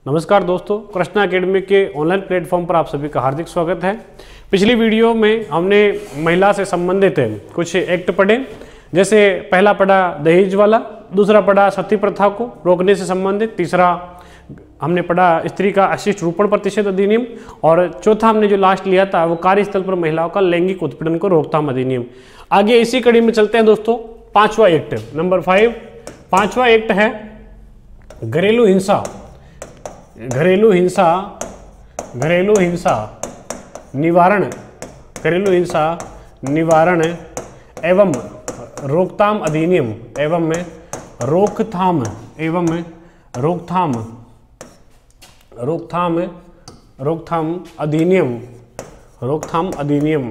नमस्कार दोस्तों, कृष्णा एकेडमी के ऑनलाइन प्लेटफॉर्म पर आप सभी का हार्दिक स्वागत है। पिछली वीडियो में हमने महिला से संबंधित कुछ एक्ट पढ़े, जैसे पहला पढ़ा दहेज वाला, दूसरा पढ़ा सती प्रथा को रोकने से संबंधित, तीसरा हमने पढ़ा स्त्री का अशिष्ट रूपण प्रतिषेध अधिनियम, और चौथा हमने जो लास्ट लिया था वो कार्यस्थल पर महिलाओं का लैंगिक उत्पीड़न को रोकथाम अधिनियम। आगे इसी कड़ी में चलते हैं दोस्तों। पांचवा एक्ट नंबर 5, पांचवा एक्ट है घरेलू हिंसा। घरेलू हिंसा निवारण, घरेलू हिंसा निवारण एवं रोकथाम अधिनियम, एवं रोकथाम अधिनियम।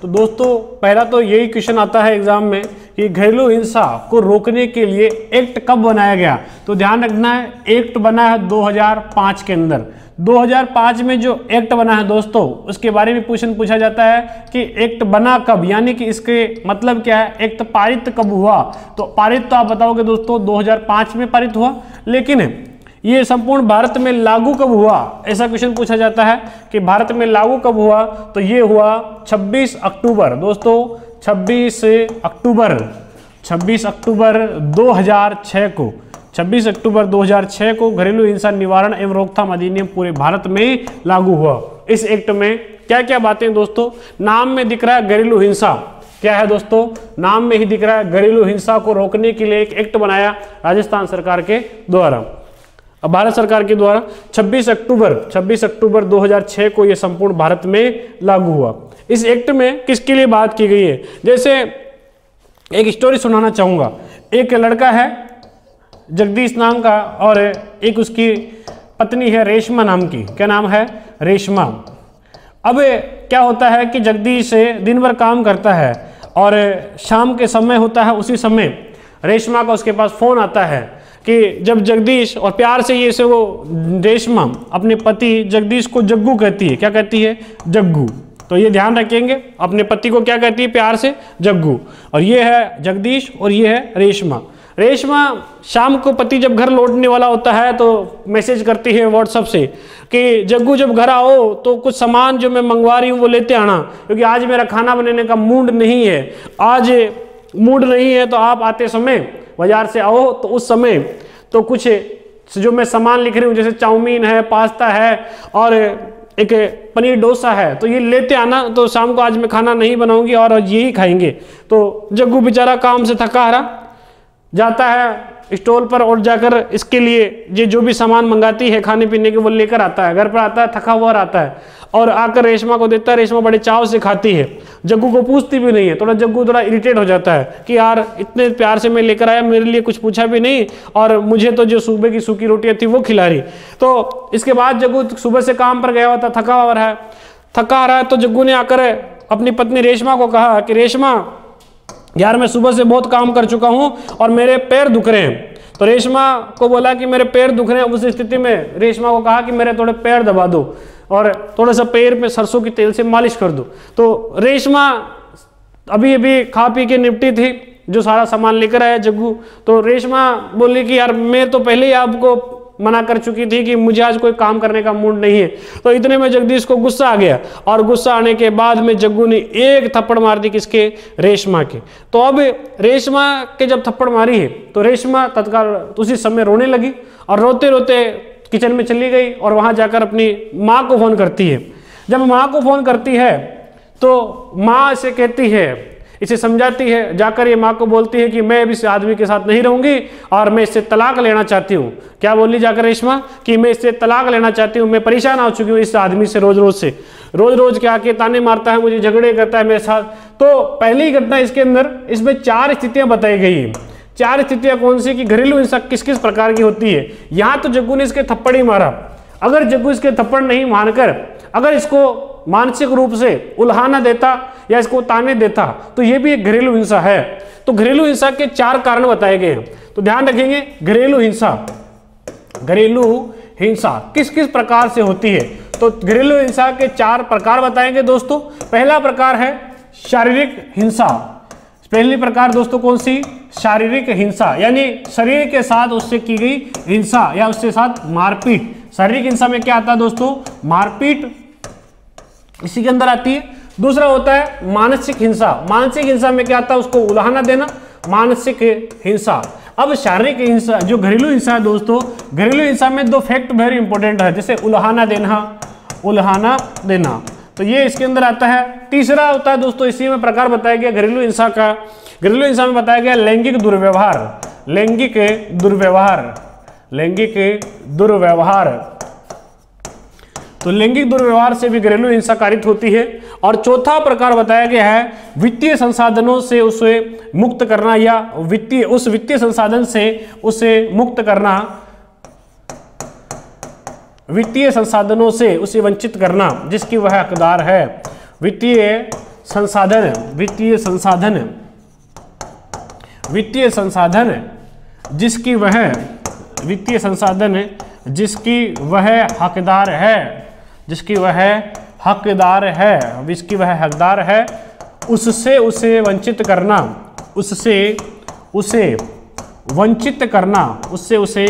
तो दोस्तों पहला तो यही क्वेश्चन आता है एग्जाम में कि घरेलू हिंसा को रोकने के लिए एक्ट कब बनाया गया। तो ध्यान रखना है, एक्ट बना है 2005 के अंदर। 2005 में जो एक्ट बना है दोस्तों, उसके बारे में क्वेश्चन पूछा जाता है कि एक्ट बना कब, यानी कि इसके मतलब क्या है, एक्ट पारित कब हुआ। तो पारित तो आप बताओगे दोस्तों 2005 में पारित हुआ, लेकिन ये संपूर्ण भारत में लागू कब हुआ, ऐसा क्वेश्चन पूछा जाता है कि भारत में लागू कब हुआ। तो ये हुआ 26 अक्टूबर दोस्तों, 26 अक्टूबर 2006 को, 26 अक्टूबर 2006 को घरेलू हिंसा निवारण एवं रोकथाम अधिनियम पूरे भारत में लागू हुआ। इस एक्ट में क्या क्या बातें दोस्तों, नाम में दिख रहा है घरेलू हिंसा, क्या है दोस्तों, नाम में ही दिख रहा है घरेलू हिंसा को रोकने के लिए एक एक्ट बनाया राजस्थान सरकार के द्वारा, अब भारत सरकार के द्वारा 26 अक्टूबर 2006 को यह संपूर्ण भारत में लागू हुआ। इस एक्ट में किसके लिए बात की गई है, जैसे एक स्टोरी सुनाना चाहूंगा। एक लड़का है जगदीश नाम का, और एक उसकी पत्नी है रेशमा नाम की। क्या नाम है? रेशमा। अब क्या होता है कि जगदीश दिन भर काम करता है और शाम के समय होता है, उसी समय रेशमा का उसके पास फोन आता है कि जब जगदीश, और प्यार से ये से वो रेशमा अपने पति जगदीश को जग्गू कहती है। क्या कहती है? जग्गू। तो ये ध्यान रखेंगे, अपने पति को क्या कहती है प्यार से? जग्गू। और ये है जगदीश और ये है रेशमा। रेशमा शाम को पति जब घर लौटने वाला होता है तो मैसेज करती है व्हाट्सएप से कि जग्गू जब घर आओ तो कुछ सामान जो मैं मंगवा रही हूँ वो लेते आना, क्योंकि आज मेरा खाना बनाने का मूड नहीं है, आज मूड नहीं है, तो आप आते समय बाजार से आओ, तो उस समय तो कुछ जो मैं सामान लिख रही हूँ, जैसे चाउमीन है, पास्ता है और एक पनीर डोसा है, तो ये लेते आना, तो शाम को आज मैं खाना नहीं बनाऊंगी और यही खाएंगे। तो जग्गू बेचारा काम से थका हारा जाता है स्टॉल पर और जाकर इसके लिए ये जो भी सामान मंगाती है खाने पीने के वो लेकर आता है, घर पर आता है, थका हुआ आता है और आकर रेशमा को देता है। रेशमा बड़े चाव से खाती है, जग्गू को पूछती भी नहीं है। जग्गू थोड़ा इरिटेट हो जाता है कि यार इतने प्यार से मैं लेकर आया, मेरे लिए कुछ पूछा भी नहीं और मुझे तो जो सुबह की सूखी रोटियां थी वो खिला रही। तो इसके बाद जग्गू सुबह से काम पर गया हुआ था, थका हुआ रहा है, तो जग्गू ने आकर अपनी पत्नी रेशमा को कहा कि रेशमा यार मैं सुबह से बहुत काम कर चुका हूं और मेरे पैर दुख रहे हैं। तो रेशमा को बोला कि मेरे पैर दुख रहे हैं। उस स्थिति में रेशमा को कहा कि मेरे थोड़े पैर दबा दो और थोड़ा सा पैर में सरसों की तेल से मालिश कर दो। तो रेशमा अभी खा पी के निपटी थी, जो सारा सामान लेकर आया जग्गू। तो रेशमा बोली कि यार मैं तो पहले ही आपको मना कर चुकी थी कि मुझे आज कोई काम करने का मूड नहीं है। तो इतने में जगदीश को गुस्सा आ गया और गुस्सा आने के बाद में जग्गू ने एक थप्पड़ मार दी, किसके? रेशमा के। तो अब रेशमा के जब थप्पड़ मारी है तो रेशमा तत्काल उसी समय रोने लगी और रोते रोते किचन में चली गई और वहां जाकर अपनी माँ को फोन करती है। जब माँ को फोन करती है तो माँ से कहती है, इसे समझाती है, जाकर ये माँ को बोलती है कि मैं अब इस आदमी के साथ नहीं रहूंगी और मैं इससे तलाक लेना चाहती हूँ। क्या बोली जाकर रेशमा? कि मैं इससे तलाक लेना चाहती हूँ, मैं परेशान हो चुकी हूँ इस आदमी से, रोज रोज के आके ताने मारता है, मुझे झगड़े करता है मेरे साथ। तो पहली घटना इसके अंदर, इसमें 4 स्थितियां बताई गई है। 4 स्थितियां कौन सी कि घरेलू हिंसा किस किस प्रकार की होती है। यहाँ तो जग्गू ने इसके थप्पड़ ही मारा, अगर जग्गू इसके थप्पड़ नहीं मारकर अगर इसको मानसिक रूप से उल्हाना देता या इसको ताने देता तो ये भी एक घरेलू हिंसा है। तो घरेलू हिंसा के 4 कारण बताए गए हैं, तो ध्यान रखेंगे। घरेलू हिंसा किस किस प्रकार से होती है, तो घरेलू हिंसा के 4 प्रकार बताएंगे दोस्तों। पहला प्रकार है शारीरिक हिंसा। पहली प्रकार दोस्तों कौन सी? शारीरिक हिंसा, यानी शरीर के साथ उससे की गई हिंसा या उसके साथ मारपीट, शारीरिक हिंसा में क्या आता है दोस्तों, मारपीट इसी के अंदर आती है। दूसरा होता है मानसिक हिंसा। मानसिक हिंसा में क्या आता है, उसको उलाहना देना, मानसिक हिंसा। अब शारीरिक हिंसा, जो घरेलू हिंसा है दोस्तों, घरेलू हिंसा में दो फैक्ट वेरी इंपॉर्टेंट है, जैसे उलाहना देना, तो ये इसके अंदर आता है। तीसरा होता है दोस्तों, इसी में प्रकार बताया गया घरेलू हिंसा का, घरेलू हिंसा में बताया गया लैंगिक दुर्व्यवहार, लैंगिक दुर्व्यवहार। तो लैंगिक दुर्व्यवहार से भी घरेलू हिंसा कारित होती है। और चौथा प्रकार बताया गया है वित्तीय संसाधनों से उसे मुक्त करना, या वित्तीय संसाधन से उसे मुक्त करना, वित्तीय संसाधनों से उसे वंचित करना जिसकी वह हकदार है। वित्तीय संसाधन जिसकी वह हकदार है, उससे उसे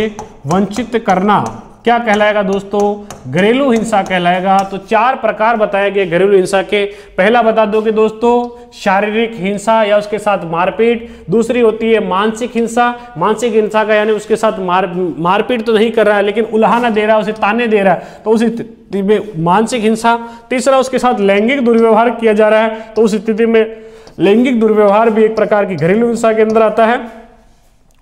वंचित करना क्या कहलाएगा दोस्तों, घरेलू हिंसा कहलाएगा। तो चार प्रकार बताए गए घरेलू हिंसा के। पहला बता दो कि दोस्तों शारीरिक हिंसा या उसके साथ मारपीट। दूसरी होती है मानसिक हिंसा। मानसिक हिंसा का यानी उसके साथ मारपीट तो नहीं कर रहा है लेकिन उलाहना दे रहा है, उसे ताने दे रहा है, तो उस स्थिति में मानसिक हिंसा। तीसरा उसके साथ लैंगिक दुर्व्यवहार किया जा रहा है, तो उस स्थिति में लैंगिक दुर्व्यवहार भी एक प्रकार की घरेलू हिंसा के अंदर आता है।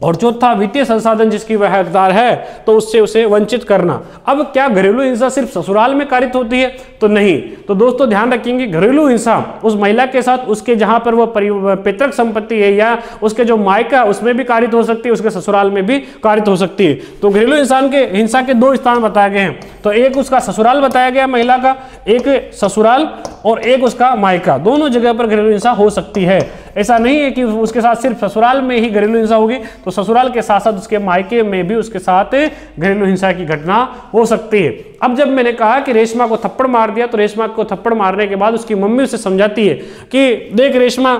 और चौथा वित्तीय संसाधन जिसकी वह हकदार है, तो उससे उसे वंचित करना। अब क्या घरेलू हिंसा सिर्फ ससुराल में कारित होती है, तो नहीं। तो दोस्तों ध्यान रखेंगे, घरेलू हिंसा उस महिला के साथ उसके जहां पर वो पैतृक संपत्ति है या उसके जो मायका उसमें भी कारित हो सकती है, उसके ससुराल में भी कारित हो सकती है। तो घरेलू हिंसा के दो स्थान बताए गए हैं। तो एक उसका ससुराल बताया गया महिला का, एक ससुराल और एक उसका मायका, दोनों जगह पर घरेलू हिंसा हो सकती है। ऐसा नहीं है कि उसके साथ सिर्फ ससुराल में ही घरेलू हिंसा होगी, तो ससुराल के साथ साथ उसके मायके में भी उसके साथ घरेलू हिंसा की घटना हो सकती है। अब जब मैंने कहा कि रेशमा को थप्पड़ मार दिया, तो रेशमा को थप्पड़ मारने के बाद उसकी मम्मी उसे समझाती है कि देख रेशमा,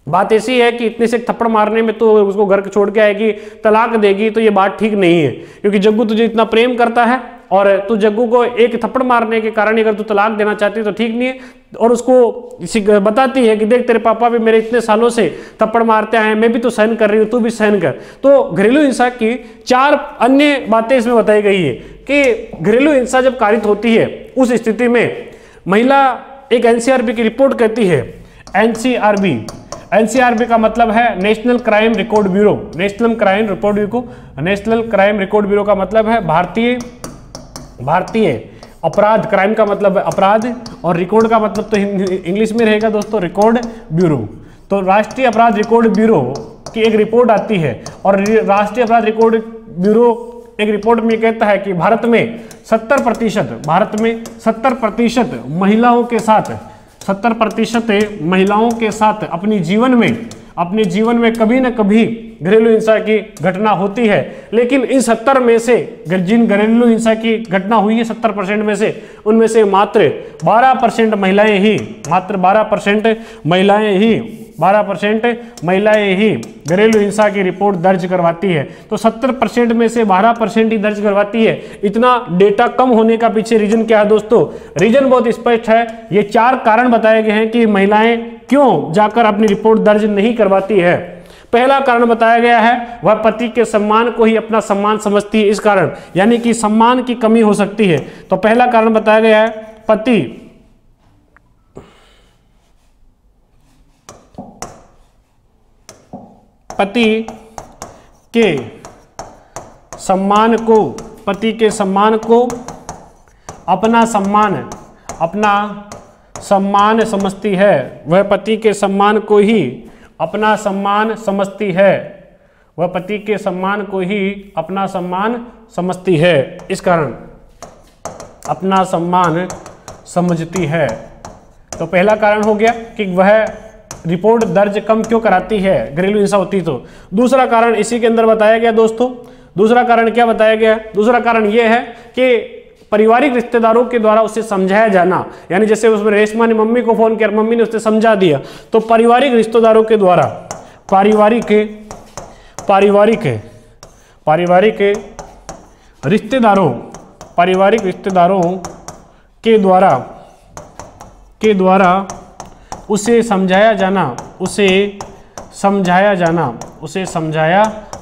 बात ऐसी है कि इतने से थप्पड़ मारने में तो उसको घर छोड़ के आएगी, तलाक देगी, तो ये बात ठीक नहीं है, क्योंकि जग्गू तुझे इतना प्रेम करता है और तू जग्गू को एक थप्पड़ मारने के कारण अगर तू तलाक देना चाहती है तो ठीक नहीं है। और उसको बताती है कि देख तेरे पापा भी मेरे इतने सालों से थप्पड़ मारते आए हैं, मैं भी तो सहन कर रही हूँ, तू भी सहन कर। तो घरेलू हिंसा की चार अन्य बातें इसमें बताई गई है कि घरेलू हिंसा जब कारित होती है उस स्थिति में महिला, एक एनसीआरबी की रिपोर्ट कहती है, एनसीआरबी का मतलब है national crime record bureau. National crime record bureau का मतलब है भारतीय अपराध, क्राइम का मतलब है अपराध, और रिकॉर्ड का मतलब तो इंग्लिश में रहेगा दोस्तों, रिकॉर्ड ब्यूरो। तो राष्ट्रीय अपराध रिकॉर्ड ब्यूरो की एक रिपोर्ट आती है, और राष्ट्रीय अपराध रिकॉर्ड ब्यूरो एक रिपोर्ट में कहता है कि भारत में 70% महिलाओं के साथ अपने जीवन में कभी न कभी घरेलू हिंसा की घटना होती है। लेकिन इन 70 में से जिन घरेलू हिंसा की घटना हुई है 70% में से, उनमें से मात्र 12% महिलाएं ही घरेलू हिंसा की रिपोर्ट दर्ज करवाती है। तो 70% में से 12% ही दर्ज करवाती है। इतना डेटा कम होने का पीछे रीजन क्या है दोस्तों? रीजन बहुत स्पष्ट है। ये 4 कारण बताए गए हैं कि महिलाएं क्यों जाकर अपनी रिपोर्ट दर्ज नहीं करवाती है। पहला कारण बताया गया है, वह पति के सम्मान को ही अपना सम्मान समझती है, इस कारण, यानी कि सम्मान की कमी हो सकती है। तो पहला कारण बताया गया है, पति के सम्मान को अपना सम्मान समझती है। वह पति के सम्मान को ही अपना सम्मान समझती है। वह पति के सम्मान को ही अपना सम्मान समझती है, इस कारण अपना सम्मान समझती है। तो पहला कारण हो गया कि वह रिपोर्ट दर्ज कम क्यों कराती है, घरेलू हिंसा होती तो। दूसरा कारण इसी के अंदर बताया गया दोस्तों। दूसरा कारण क्या बताया गया? दूसरा कारण यह है कि पारिवारिक रिश्तेदारों के द्वारा उसे समझाया जाना, यानी जैसे उसमें रेशमा ने मम्मी को फोन किया, मम्मी ने उसे समझा दिया, तो पारिवारिक रिश्तेदारों के द्वारा पारिवारिक रिश्तेदारों पारिवारिक रिश्तेदारों के द्वारा उसे समझाया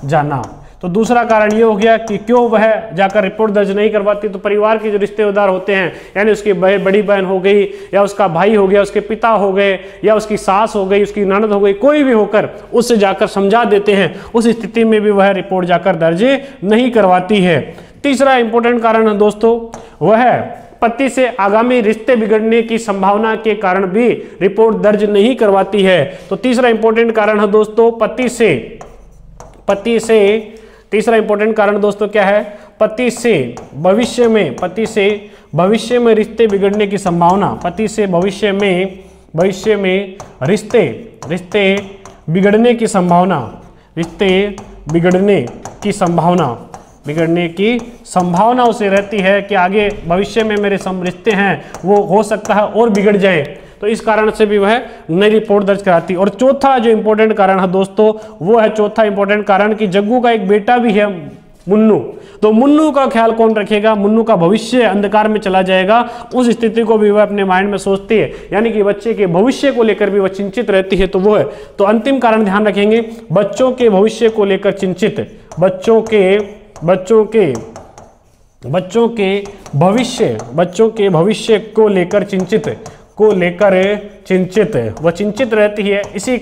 जाना। तो दूसरा कारण ये हो गया कि क्यों वह जाकर रिपोर्ट दर्ज नहीं करवाती। तो परिवार के जो रिश्तेदार होते हैं, यानी उसकी बड़ी बहन हो गई, या उसका भाई हो गया, उसके पिता हो गए, या उसकी सास हो गई, उसकी ननद हो गई, कोई भी होकर उससे जाकर समझा देते हैं, उस स्थिति में भी वह रिपोर्ट जाकर दर्ज नहीं करवाती है। तीसरा इंपॉर्टेंट कारण है दोस्तों, वह पति से आगामी रिश्ते बिगड़ने की संभावना के कारण भी रिपोर्ट दर्ज नहीं करवाती है। तो तीसरा इंपॉर्टेंट कारण है दोस्तों तीसरा इंपॉर्टेंट कारण दोस्तों क्या है? पति से भविष्य में रिश्ते बिगड़ने की संभावना, पति से भविष्य में रिश्ते बिगड़ने की संभावना उसे रहती है कि आगे भविष्य में मेरे रिश्ते हैं वो हो सकता है और बिगड़ जाए। तो इस कारण से भी वह नई रिपोर्ट दर्ज कराती। और चौथा जो इंपॉर्टेंट कारण है दोस्तों, वो है चौथा इंपॉर्टेंट कारण कि जग्गू का एक बेटा भी है मुन्नू। तो मुन्नू का ख्याल कौन रखेगा? मुन्नू का भविष्य अंधकार में चला जाएगा, उस स्थिति को भी वह अपने माइंड में सोचती है, यानी कि बच्चे के भविष्य को लेकर भी वह चिंतित रहती है। तो वो है, तो अंतिम कारण ध्यान रखेंगे, बच्चों के भविष्य को लेकर चिंतित, बच्चों के भविष्य को लेकर चिंतित वह चिंतित रहती है। इसी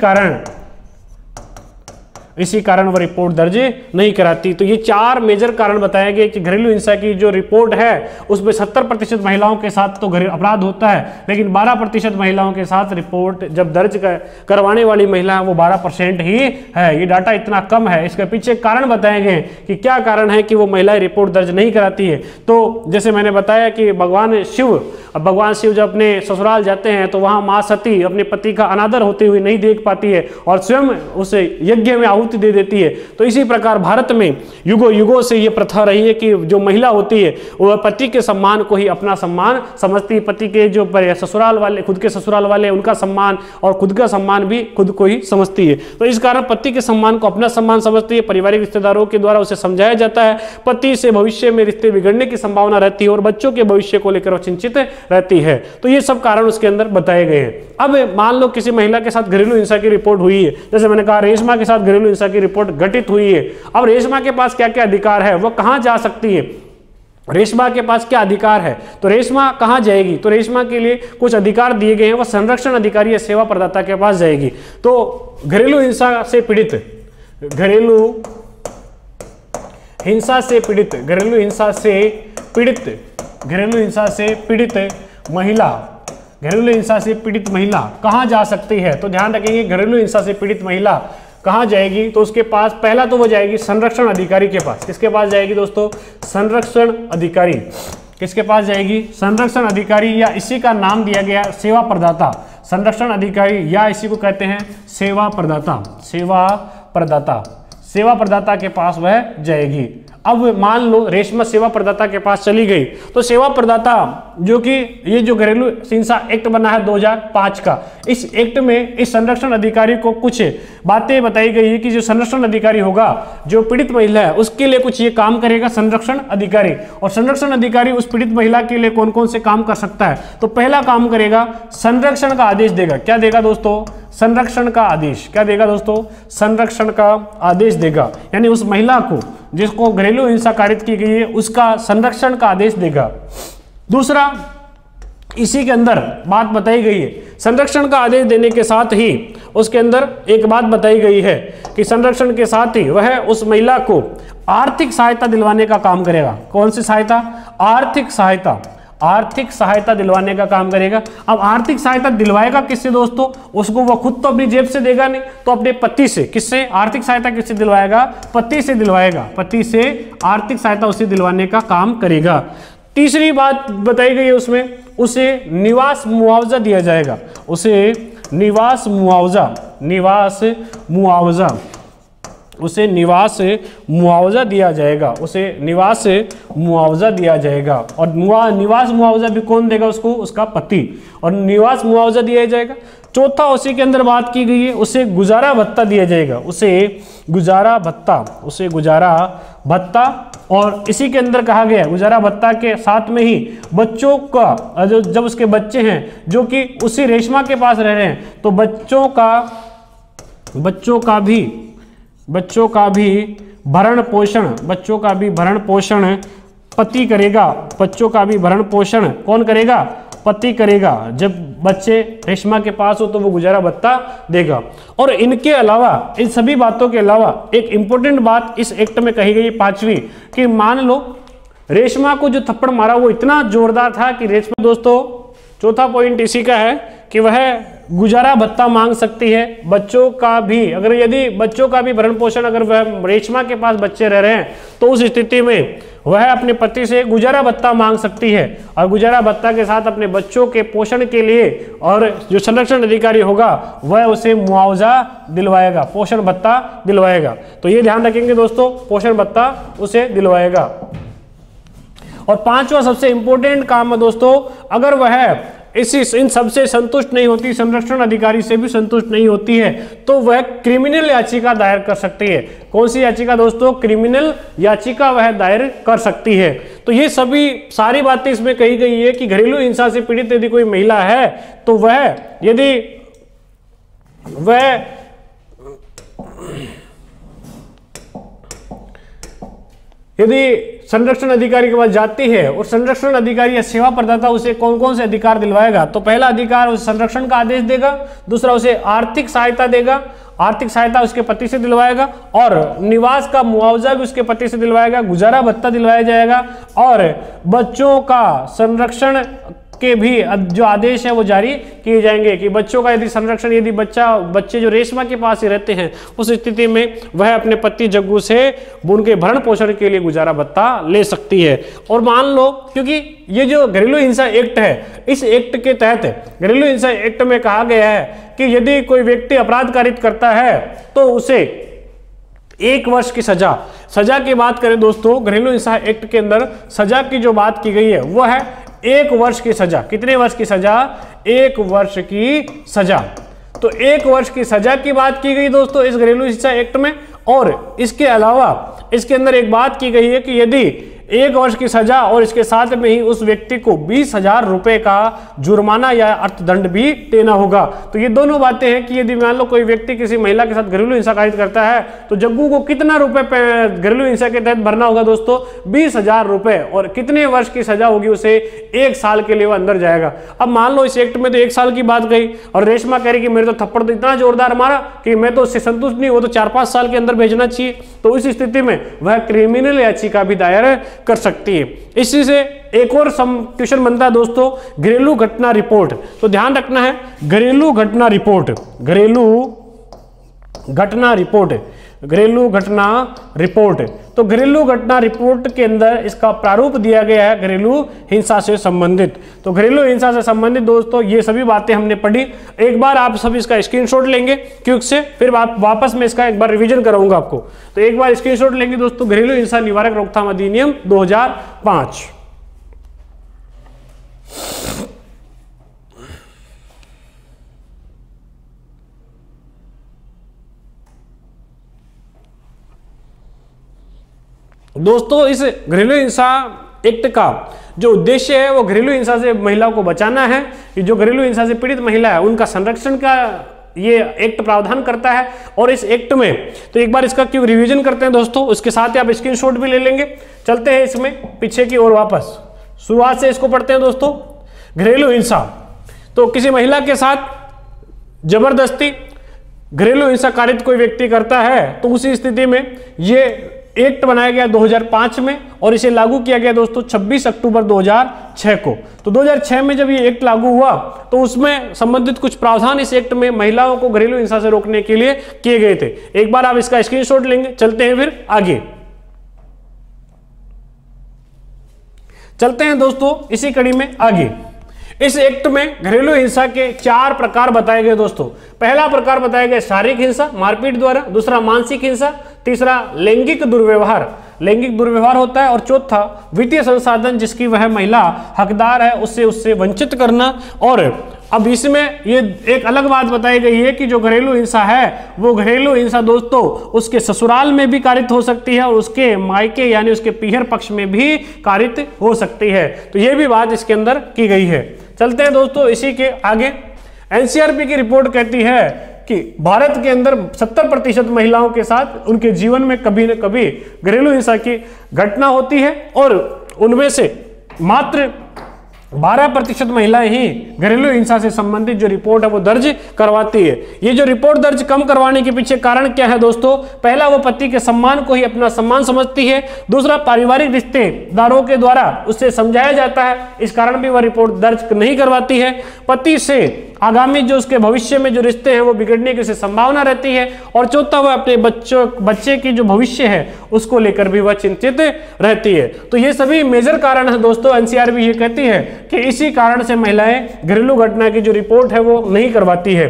कारण वह रिपोर्ट दर्ज नहीं कराती। तो ये 4 मेजर कारण बताए गए कि घरेलू हिंसा की जो रिपोर्ट है उसमें 70% महिलाओं के साथ तो घरेलू अपराध होता है, लेकिन 12% महिलाओं के साथ रिपोर्ट जब दर्ज करवाने वाली महिला है वो 12% ही है। ये डाटा इतना कम है, इसके पीछे कारण बताए गए कि क्या कारण है कि वो महिलाएं रिपोर्ट दर्ज नहीं कराती है। तो जैसे मैंने बताया कि भगवान शिव जब अपने ससुराल जाते हैं तो वहां मां सती अपने पति का अनादर होते हुए नहीं देख पाती है और स्वयं उसे यज्ञ में आहुति दे देती है। तो इसी प्रकार भारत में युगों से ये प्रथा रही है कि जो महिला होती है वह पति के सम्मान को ही अपना सम्मान समझती है, पति के जो ससुराल वाले, खुद के ससुराल वाले उनका सम्मान और खुद का सम्मान भी खुद को ही समझती है। तो इस कारण पति के सम्मान को अपना सम्मान समझती है, पारिवारिक रिश्तेदारों के द्वारा उसे समझाया जाता है, पति से भविष्य में रिश्ते बिगड़ने की संभावना रहती है और बच्चों के भविष्य को लेकर वह चिंतित रहती है। तो ये सब कारण उसके अंदर बताए गए हैं। अब मान लो किसी महिला के साथ घरेलू हिंसा की रिपोर्ट हुई है, जैसे मैंने कहा रेशमा के साथ घरेलू हिंसा की रिपोर्ट घटित हुई है। अब रेशमा के पास क्या क्या अधिकार है, वो कहां जा सकती है, रेशमा के पास क्या अधिकार है, तो रेशमा कहां जाएगी? तो रेशमा के लिए कुछ अधिकार दिए गए हैं, वह संरक्षण अधिकारी या सेवा प्रदाता के पास जाएगी। तो घरेलू हिंसा से पीड़ित महिला कहां जा सकती है? तो ध्यान रखेंगे घरेलू हिंसा से पीड़ित महिला कहां जाएगी? तो उसके पास पहला तो वो जाएगी संरक्षण अधिकारी के पास। किसके पास जाएगी दोस्तों? संरक्षण अधिकारी। किसके पास जाएगी? संरक्षण अधिकारी, या इसी का नाम दिया गया सेवा प्रदाता। संरक्षण अधिकारी या इसी को कहते हैं सेवा प्रदाता के पास वह जाएगी। अब मान लो रेशमा सेवा प्रदाता के पास चली गई, तो सेवा प्रदाता जो कि ये जो घरेलू हिंसा एक्ट बना है 2005 का, इस एक्ट में इस संरक्षण अधिकारी को कुछ बातें बताई गई है कि जो संरक्षण अधिकारी होगा जो पीड़ित महिला है उसके लिए कुछ ये काम करेगा संरक्षण अधिकारी। और संरक्षण अधिकारी उस पीड़ित महिला के लिए कौन कौन से काम कर सकता है? तो पहला काम करेगा संरक्षण का आदेश देगा। क्या देगा दोस्तों? संरक्षण का आदेश। क्या देगा दोस्तों? संरक्षण का आदेश देगा, यानी उस महिला को जिसको घरेलू हिंसा कारित की गई है उसका संरक्षण का आदेश देगा। दूसरा, इसी के अंदर बात बताई गई है, संरक्षण का आदेश देने के साथ ही उसके अंदर एक बात बताई गई है कि संरक्षण के साथ ही वह उस महिला को आर्थिक सहायता दिलवाने का काम करेगा। कौन सी सहायता? आर्थिक सहायता दिलवाने का काम करेगा। अब आर्थिक सहायता दिलवाएगा किससे दोस्तों? उसको वो खुद तो अपनी जेब से देगा नहीं, तो अपने पति से। किससे आर्थिक सहायता किससे दिलवाएगा? पति से दिलवाएगा। पति से आर्थिक सहायता उसे दिलवाने का काम करेगा। तीसरी बात बताई गई है उसमें, उसे निवास मुआवजा दिया जाएगा। उसे निवास मुआवजा दिया जाएगा। और निवास मुआवजा भी कौन देगा उसको? उसका पति। और निवास मुआवजा दिया जाएगा। चौथा, उसी के अंदर बात की गई है, उसे गुजारा भत्ता दिया जाएगा। उसे गुजारा भत्ता और इसी के अंदर कहा गया गुजारा भत्ता के साथ में ही बच्चों का जब उसके बच्चे हैं जो कि उसी रेशमा के पास रह रहे हैं, तो बच्चों का भी भरण पोषण पति करेगा। बच्चों का भी भरण पोषण कौन करेगा? पति करेगा। जब बच्चे रेशमा के पास हो तो वो गुजारा भत्ता देगा। और इनके अलावा, इन सभी बातों के अलावा एक इंपॉर्टेंट बात इस एक्ट में कही गई, 5वीं, कि मान लो रेशमा को जो थप्पड़ मारा वो इतना जोरदार था कि रेशमा, दोस्तों चौथा पॉइंट इसी का है कि वह गुजारा भत्ता मांग सकती है। बच्चों का भी, अगर यदि बच्चों का भी भरण पोषण, अगर वह रेशमा के पास बच्चे रह रहे हैं तो उस स्थिति में वह अपने पति से गुजारा भत्ता मांग सकती है और गुजारा भत्ता के साथ अपने बच्चों के पोषण के लिए, और जो संरक्षण अधिकारी होगा वह उसे मुआवजा दिलवाएगा, पोषण भत्ता दिलवाएगा। तो ये ध्यान रखेंगे दोस्तों, पोषण भत्ता उसे दिलवाएगा। और 5वां सबसे इंपॉर्टेंट काम है दोस्तों, अगर वह इन सबसे संतुष्ट नहीं होती, संरक्षण अधिकारी से भी संतुष्ट नहीं होती है, तो वह क्रिमिनल याचिका दायर कर सकती है। कौन सी याचिका दोस्तों? क्रिमिनल याचिका वह दायर कर सकती है। तो ये सारी बातें इसमें कही गई है कि घरेलू हिंसा से पीड़ित यदि कोई महिला है तो वह यदि संरक्षण अधिकारी के पास जाती है और संरक्षण अधिकारी या सेवा प्रदाता उसे कौन कौन से अधिकार दिलवाएगा, तो पहला अधिकार उसे संरक्षण का आदेश देगा, दूसरा उसे आर्थिक सहायता देगा, आर्थिक सहायता उसके पति से दिलवाएगा, और निवास का मुआवजा भी उसके पति से दिलवाएगा, गुजारा भत्ता दिलवाया जाएगा, और बच्चों का संरक्षण के भी जो आदेश है वो जारी किए जाएंगे कि बच्चों का यदि संरक्षण, यदि बच्चे जो रेशमा के पास ही रहते हैं उस स्थिति में वह अपने पति जग्गू से उनके भरण पोषण के लिए गुजारा भत्ता ले सकती है। और मान लो, क्योंकि ये जो घरेलू हिंसा एक्ट है, इस एक्ट के तहत घरेलू हिंसा एक्ट में कहा गया है कि यदि कोई व्यक्ति अपराध कारित करता है तो उसे 1 वर्ष की सजा की बात करें दोस्तों, घरेलू हिंसा एक्ट के अंदर सजा की जो बात की गई है वो है 1 वर्ष की सजा। कितने वर्ष की सजा? 1 वर्ष की सजा। तो 1 वर्ष की सजा की बात की गई दोस्तों इस घरेलू हिंसा एक्ट में। और इसके अलावा इसके अंदर एक बात की गई है कि यदि 1 वर्ष की सजा और इसके साथ में ही उस व्यक्ति को 20,000 रुपए का जुर्माना या अर्थदंड भी देना होगा। तो ये दोनों बातें हैं कि यदि मान लो कोई व्यक्ति किसी महिला के साथ घरेलू हिंसा कारित करता है तो जग्गू को कितना रुपए घरेलू हिंसा के तहत भरना होगा दोस्तों? 20,000 रुपए। और कितने वर्ष की सजा होगी उसे? 1 साल के लिए वो अंदर जाएगा। अब मान लो इस एक्ट में तो 1 साल की बात गई और रेशमा कह रही कि मेरे तो थप्पड़ तो इतना जोरदार मारा कि मैं तो उससे संतुष्ट नहीं, वो तो 4-5 साल के अंदर भेजना चाहिए। तो इस स्थिति में वह क्रिमिनल याचिका भी दायर कर सकती है। इसी से एक और क्वेश्चन बनता है दोस्तों, घरेलू घटना रिपोर्ट। तो ध्यान रखना है, घरेलू घटना रिपोर्ट, तो घरेलू घटना रिपोर्ट के अंदर इसका प्रारूप दिया गया है घरेलू हिंसा से संबंधित। तो घरेलू हिंसा से संबंधित दोस्तों ये सभी बातें हमने पढ़ी। एक बार आप सब इसका स्क्रीनशॉट लेंगे क्विक से, फिर वापस में इसका एक बार रिवीजन कराऊंगा आपको। तो एक बार स्क्रीनशॉट लेंगे दोस्तों, घरेलू हिंसा निवारक रोकथाम अधिनियम 2005। दोस्तों इस घरेलू हिंसा एक्ट का जो उद्देश्य है वो घरेलू हिंसा से महिला को बचाना है। कि जो घरेलू हिंसा से पीड़ित महिला है उनका संरक्षण का ये एक्ट प्रावधान करता है। और इस एक्ट में तो एक बार इसका क्यों रिवीजन करते हैं दोस्तों, उसके साथ ही आप स्क्रीनशॉट भी ले लेंगे। चलते हैं इसमें पीछे की ओर वापस, शुरुआत से इसको पढ़ते हैं दोस्तों। घरेलू हिंसा, तो किसी महिला के साथ जबरदस्ती घरेलू हिंसा कारित कोई व्यक्ति करता है तो उसी स्थिति में ये एक्ट बनाया गया 2005 में और इसे लागू किया गया दोस्तों 26 अक्टूबर 2006 को। तो 2006 में जब ये एक्ट लागू हुआ तो उसमें संबंधित कुछ प्रावधान इस एक्ट में महिलाओं को घरेलू हिंसा से रोकने के लिए किए गए थे। एक बार आप इसका स्क्रीनशॉट लेंगे। चलते हैं फिर आगे, चलते हैं दोस्तों इसी कड़ी में आगे। इस एक्ट में घरेलू हिंसा के 4 प्रकार बताए गए दोस्तों। पहला प्रकार बताया गया शारीरिक हिंसा, मारपीट द्वारा, दूसरा मानसिक हिंसा, तीसरा लैंगिक दुर्व्यवहार होता है, और चौथा वित्तीय संसाधन जिसकी वह महिला हकदार है उससे वंचित करना, और अब इसमें ये एक अलग बात बताई गई है कि जो घरेलू हिंसा है वो घरेलू हिंसा दोस्तों उसके ससुराल में भी कारित हो सकती है और उसके मायके यानी उसके पीहर पक्ष में भी कारित हो सकती है। तो ये भी बात इसके अंदर की गई है। चलते हैं दोस्तों इसी के आगे। एनसीआरबी की रिपोर्ट कहती है कि भारत के अंदर 70% महिलाओं के साथ उनके जीवन में कभी न कभी घरेलू हिंसा की घटना होती है और उनमें से मात्र 12% महिलाएं ही घरेलू हिंसा से संबंधित जो रिपोर्ट है वो दर्ज करवाती है। ये जो रिपोर्ट दर्ज कम करवाने के पीछे कारण क्या है दोस्तों? पहला, वो पति के सम्मान को ही अपना सम्मान समझती है। दूसरा, पारिवारिक रिश्तेदारों के द्वारा उससे समझाया जाता है, इस कारण भी वह रिपोर्ट दर्ज नहीं करवाती है। पति से आगामी जो उसके भविष्य में जो रिश्ते हैं वो बिगड़ने की संभावना रहती है। और चौथा, वह अपने बच्चे की जो भविष्य है उसको लेकर भी वह चिंतित रहती है। तो ये सभी मेजर कारण है दोस्तों। एनसीआरबी ये कहती है कि इसी कारण से महिलाएं घरेलू घटना की जो रिपोर्ट है वो नहीं करवाती है।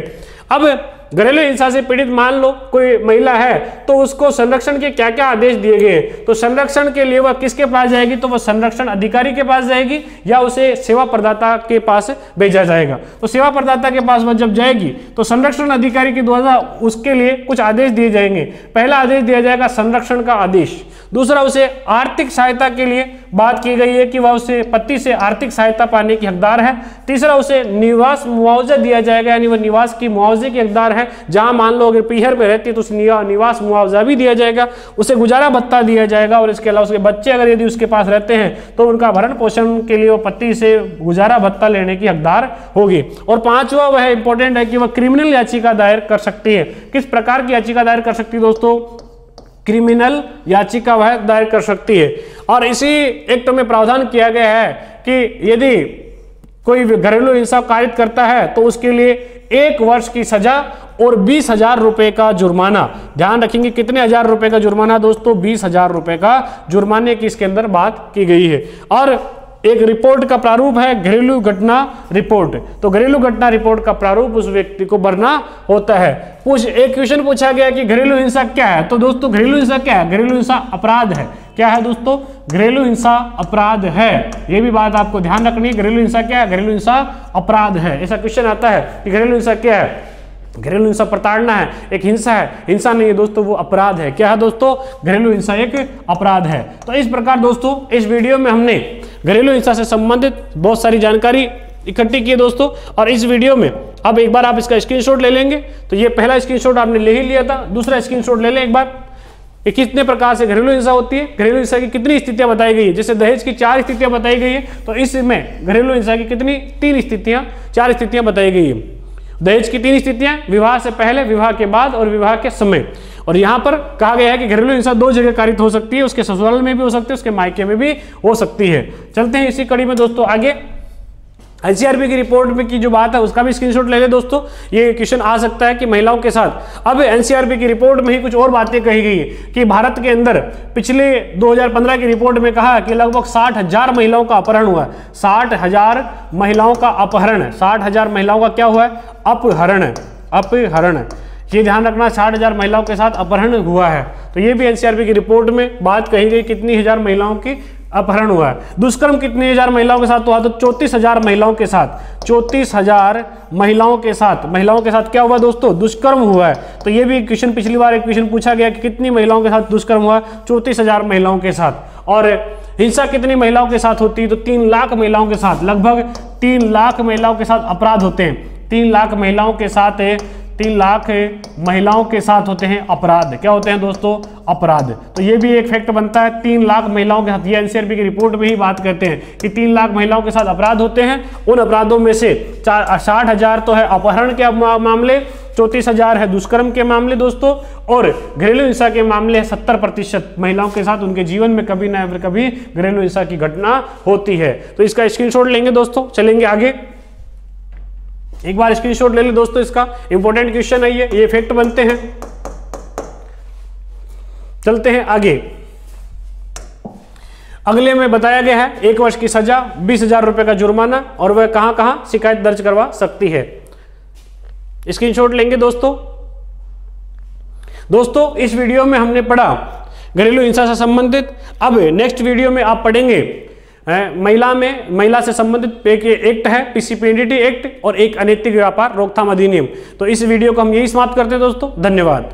अब घरेलू हिंसा से पीड़ित मान लो कोई महिला है तो उसको संरक्षण के क्या क्या आदेश दिए गए, तो संरक्षण के लिए वह किसके पास जाएगी? तो वह संरक्षण अधिकारी के पास जाएगी या उसे सेवा प्रदाता के पास भेजा जाएगा। तो सेवा प्रदाता के पास वह जब जाएगी तो संरक्षण अधिकारी के द्वारा उसके लिए कुछ आदेश दिए जाएंगे। पहला आदेश दिया जाएगा संरक्षण का आदेश। दूसरा, उसे आर्थिक सहायता के लिए बात की गई है कि वह उसे पति से आर्थिक सहायता पाने की हकदार है। तीसरा, उसे निवास मुआवजा दिया जाएगा, यानी वह निवास की मुआवजे की हकदार है। जहां मान लो अगर पीहर में रहती है तो उसे निवास मुआवजा भी दिया जाएगा, उसे गुजारा भत्ता दिया जाएगा। और इसके अलावा उसके बच्चे अगर यदि उसके पास रहते हैं तो उनका भरण पोषण के लिए वो पति से गुजारा भत्ता लेने की हकदार होगी। और पांचवा, वह इंपॉर्टेंट है कि वह क्रिमिनल याचिका दायर कर सकती है। किस प्रकार की याचिका दायर कर सकती है दोस्तों? क्रिमिनल याचिका वह दायर कर सकती है। और इसी एक्ट में प्रावधान किया गया है कि यदि कोई घरेलू हिंसा कारित करता है तो उसके लिए 1 वर्ष की सजा और 20,000 रुपए का जुर्माना। ध्यान रखेंगे कितने हजार रुपए का जुर्माना दोस्तों? 20,000 रुपए का जुर्माने की इसके अंदर बात की गई है। और एक रिपोर्ट का प्रारूप है घरेलू घटना रिपोर्ट। तो घरेलू घटना रिपोर्ट का प्रारूप उस व्यक्ति को भरना होता है। एक क्वेश्चन पूछा गया कि घरेलू हिंसा क्या है? तो दोस्तों घरेलू हिंसा क्या है? घरेलू हिंसा अपराध है। क्या है दोस्तों? घरेलू हिंसा अपराध है। ये भी बात आपको ध्यान रखनी है। घरेलू हिंसा क्या है? घरेलू हिंसा अपराध है। ऐसा क्वेश्चन आता है कि घरेलू हिंसा क्या है? घरेलू हिंसा प्रताड़ना है, एक हिंसा है। हिंसा नहीं है दोस्तों, वो अपराध है। क्या है दोस्तों? घरेलू हिंसा एक अपराध है। तो इस प्रकार दोस्तों इस वीडियो में हमने घरेलू हिंसा से संबंधित बहुत सारी जानकारी इकट्ठी की है दोस्तों। और इस वीडियो में अब एक बार आप इसका स्क्रीनशॉट ले लेंगे। तो ये पहला स्क्रीनशॉट आपने ले ही लिया था, दूसरा स्क्रीनशॉट ले लें एक बार। ये कितने प्रकार से घरेलू हिंसा होती है, घरेलू हिंसा की कितनी स्थितियां बताई गई है। जैसे दहेज की 4 स्थितियां बताई गई है, तो इसमें घरेलू हिंसा की कितनी 4 स्थितियां बताई गई है। दहेज की 3 स्थितियां, विवाह से पहले, विवाह के बाद और विवाह के समय। और यहां पर कहा गया है कि घरेलू हिंसा 2 जगह कारित हो सकती है, उसके ससुराल में भी हो सकती है, उसके मायके में भी हो सकती है। चलते हैं इसी कड़ी में दोस्तों आगे। एनसीआरबी की रिपोर्ट में की जो बात है उसका भी स्क्रीनशॉट ले ले दोस्तों। ये क्वेश्चन आ सकता है कि महिलाओं के साथ। अब एनसीआरबी की रिपोर्ट में ही कुछ और बातें कही गई है कि भारत के अंदर पिछले 2015 की रिपोर्ट में कहा कि लगभग 60,000 महिलाओं का अपहरण हुआ है। 60,000 महिलाओं का अपहरण है। 60,000 महिलाओं का क्या हुआ है? अपहरण है। अपहरण है, ये ध्यान रखना। 60,000 महिलाओं के साथ अपहरण हुआ है। तो ये भी एनसीआरबी की रिपोर्ट में बात कही गई कितनी हजार महिलाओं की अपहरण हुआ है। दुष्कर्म कितनी हजार महिलाओं के साथ हुआ? तो 34,000 महिलाओं के साथ। 34,000 महिलाओं के साथ क्या हुआ दोस्तों? दुष्कर्म हुआ है। तो ये भी क्वेश्चन पिछली बार एक क्वेश्चन पूछा गया कि कितनी महिलाओं के साथ दुष्कर्म हुआ? 34,000 महिलाओं के साथ। और हिंसा कितनी महिलाओं के साथ होती है? तो 3 लाख महिलाओं के साथ, लगभग 3 लाख महिलाओं के साथ अपराध होते हैं। 3 लाख महिलाओं के साथ 3 लाख महिलाओं के साथ होते हैं अपराध। क्या होते हैं दोस्तों? अपराध। तो ये भी एक फैक्ट बनता है, 3 लाख महिलाओं के साथ। ये एनसीआरबी की रिपोर्ट में ही बात करते हैं कि 3 लाख महिलाओं के साथ अपराध होते हैं। उन अपराधों में से 60,000 तो है अपहरण के मामले, 34,000 है दुष्कर्म के मामले दोस्तों, और घरेलू हिंसा के मामले है 70% महिलाओं के साथ उनके जीवन में कभी ना कभी घरेलू हिंसा की घटना होती है। तो इसका स्क्रीनशॉट लेंगे दोस्तों, चलेंगे आगे। एक बार स्क्रीनशॉट ले ले दोस्तों, इसका इंपॉर्टेंट क्वेश्चन है ये फैक्ट बनते हैं। चलते हैं आगे। अगले में बताया गया है 1 वर्ष की सजा, 20,000 रुपए का जुर्माना, और वह कहां कहां शिकायत दर्ज करवा सकती है। स्क्रीनशॉट लेंगे दोस्तों। इस वीडियो में हमने पढ़ा घरेलू हिंसा से संबंधित। अब नेक्स्ट वीडियो में आप पढ़ेंगे महिला से संबंधित एक एक्ट है पीसीपीएनडीटी एक्ट और एक अनैतिक व्यापार रोकथाम अधिनियम। तो इस वीडियो को हम यही समाप्त करते हैं दोस्तों, धन्यवाद।